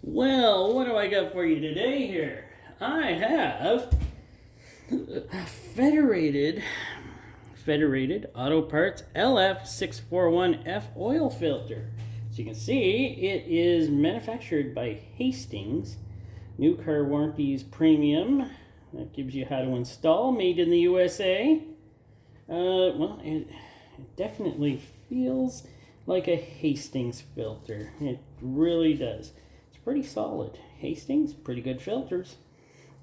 Well, what do I got for you today here? I have a Federated Auto Parts LF641F oil filter. As you can see, it is manufactured by Hastings. New car warranties premium. That gives you how to install. Made in the USA. Well, it definitely feels like a Hastings filter. It really does. Pretty solid. Hastings, pretty good filters.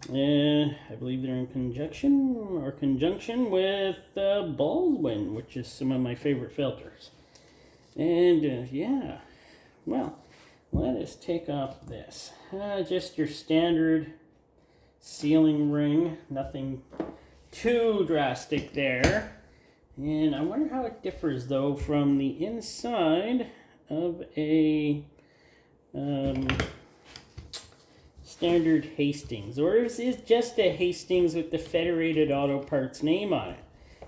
I believe they're in conjunction with Baldwin, which is some of my favorite filters. And yeah, well, let us take off this. Just your standard sealing ring, nothing too drastic there. And I wonder how it differs though from the inside of a standard Hastings, or is it just a Hastings with the Federated Auto Parts name on it?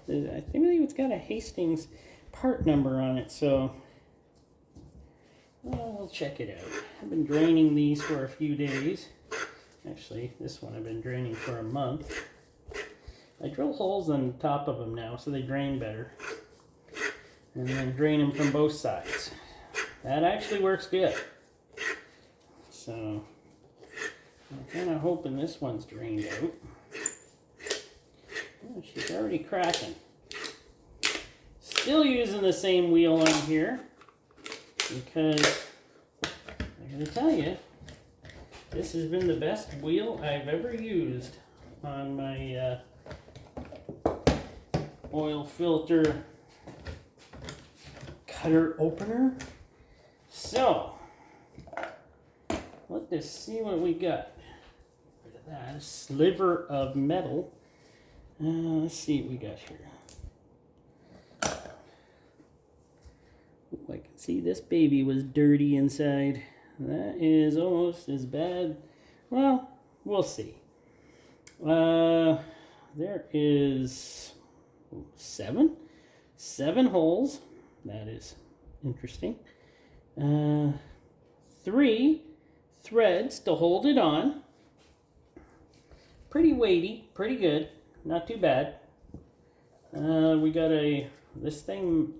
I believe it's got a Hastings part number on it, so we'll check it out. I've been draining these for a few days. Actually, this one I've been draining for a month. I drill holes on the top of them now so they drain better, and then drain them from both sides. That actually works good. So, I'm kind of hoping this one's drained out. Oh, she's already cracking. Still using the same wheel on here because I gotta tell you, this has been the best wheel I've ever used on my oil filter cutter opener. So, let's see what we got. Rid of that. A sliver of metal. Let's see what we got here. Ooh, I can see this baby was dirty inside. That is almost as bad. Well, we'll see. There is seven holes. That is interesting. 3 threads to hold it on. Pretty weighty, pretty good, not too bad. We got this thing,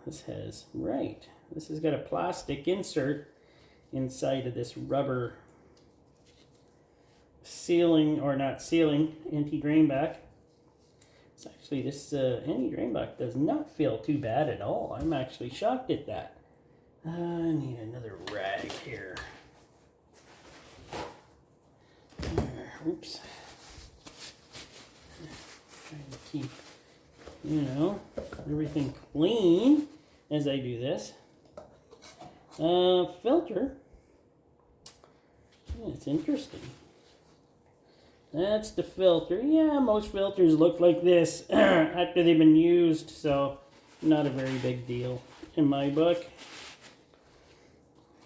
this has got a plastic insert inside of this rubber sealing, or not sealing, anti-drain back. It's actually, this anti-drain back does not feel too bad at all. I'm actually shocked at that. I need another rag here. Oops. Trying to keep, everything clean as I do this. Filter. Yeah, it's interesting. That's the filter. Yeah, most filters look like this after they've been used, so not a very big deal in my book.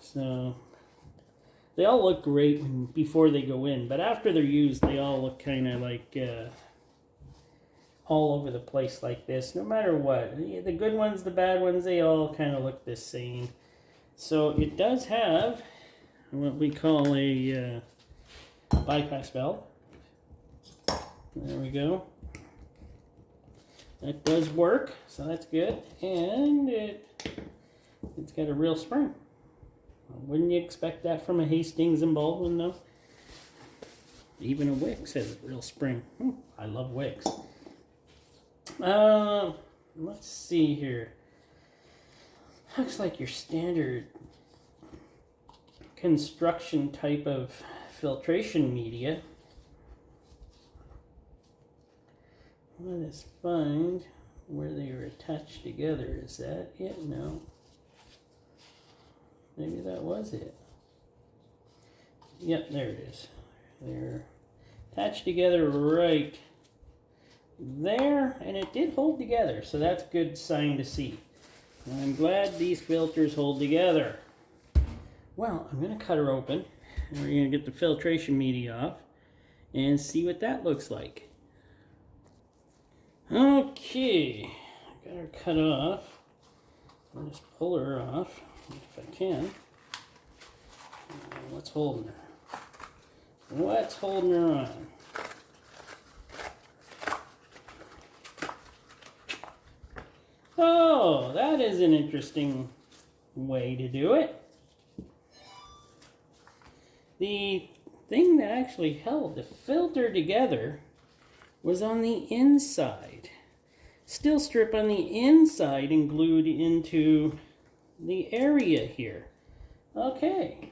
So they all look great before they go in, but after they're used, they all look kind of like all over the place like this, no matter what. The good ones, the bad ones, they all kind of look the same. So it does have what we call a bypass valve. There we go. That does work, so that's good. And it's got a real spring. Wouldn't you expect that from a Hastings and Baldwin, though? Even a Wix has a real spring. I love Wix. Let's see here. Looks like your standard construction type of filtration media. Let us find where they are attached together. Is that it? No. Maybe that was it. Yep, there it is. They're attached together right there, and it did hold together, so that's a good sign to see. And I'm glad these filters hold together. Well, I'm going to cut her open, and we're going to get the filtration media off and see what that looks like. Okay, I got her cut off. I'll just pull her off if I can. What's holding her? What's holding her on? Oh, that is an interesting way to do it. The thing that actually held the filter together was on the inside. Steel strip on the inside and glued into the area here. Okay,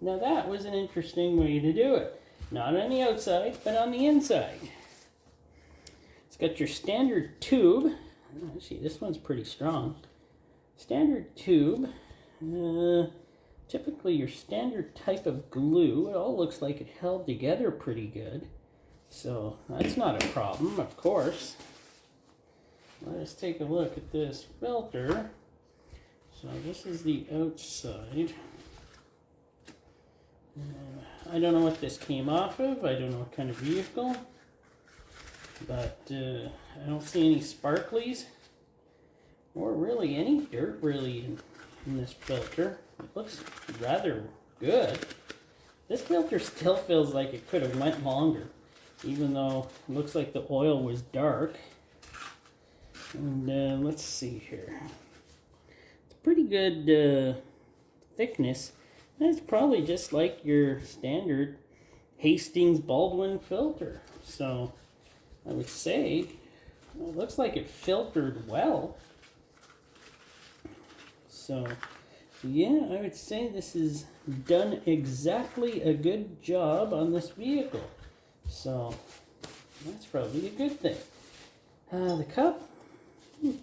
now that was an interesting way to do it. Not on the outside, but on the inside. It's got your standard tube. See, this one's pretty strong. Standard tube. Typically your standard type of glue. It all looks like it held together pretty good. So that's not a problem, of course. Let us take a look at this filter. So this is the outside. I don't know what this came off of. I don't know what kind of vehicle. But I don't see any sparklies or really any dirt in this filter. It looks rather good. This filter still feels like it could have went longer, even though it looks like the oil was dark. And let's see here. It's pretty good thickness. And it's probably just like your standard Hastings Baldwin filter. So I would say, well, it looks like it filtered well. So, yeah, I would say this has done exactly a good job on this vehicle. So, that's probably a good thing. The cup,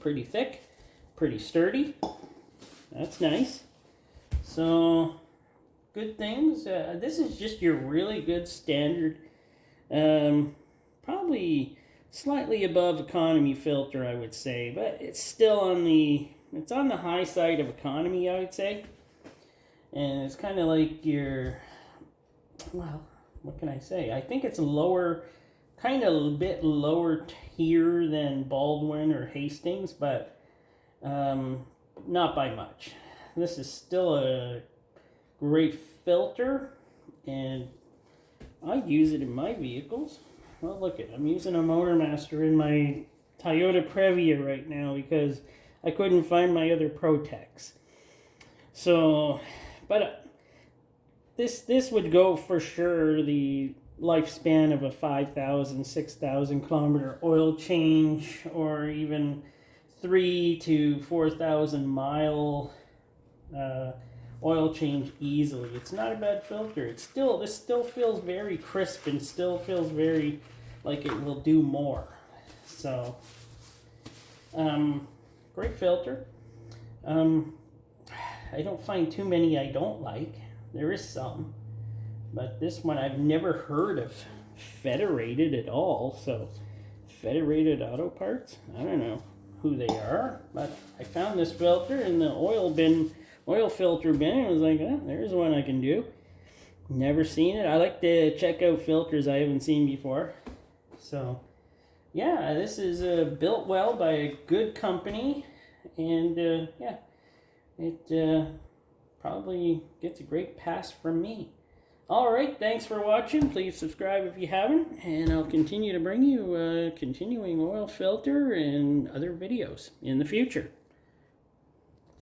pretty thick, pretty sturdy. That's nice. So, good things. This is just your really good standard, probably slightly above economy filter, I would say, but it's still on the high side of economy, I would say. And it's kind of like your, well, what can I say? I think it's lower, kind of a bit lower tier than Baldwin or Hastings, but not by much. This is still a great filter, and I use it in my vehicles. Well, look at, I'm using a Motormaster in my Toyota Previa right now because I couldn't find my other Protex. So, but this would go for sure the lifespan of a 5,000, 6,000 kilometer oil change, or even 3 to 4,000 mile oil change easily. It's not a bad filter. This still feels very crisp and still feels very like it will do more. So, great filter. I don't find too many I don't like. There is some, but this one I've never heard of Federated at all. So, Federated Auto Parts. I don't know who they are, but I found this filter in the oil filter bin, and I was like, oh, there's one I can do. Never seen it. I like to check out filters I haven't seen before. So, yeah, this is built well by a good company, and yeah, it probably gets a great pass from me. Alright, thanks for watching. Please subscribe if you haven't, and I'll continue to bring you continuing oil filter and other videos in the future.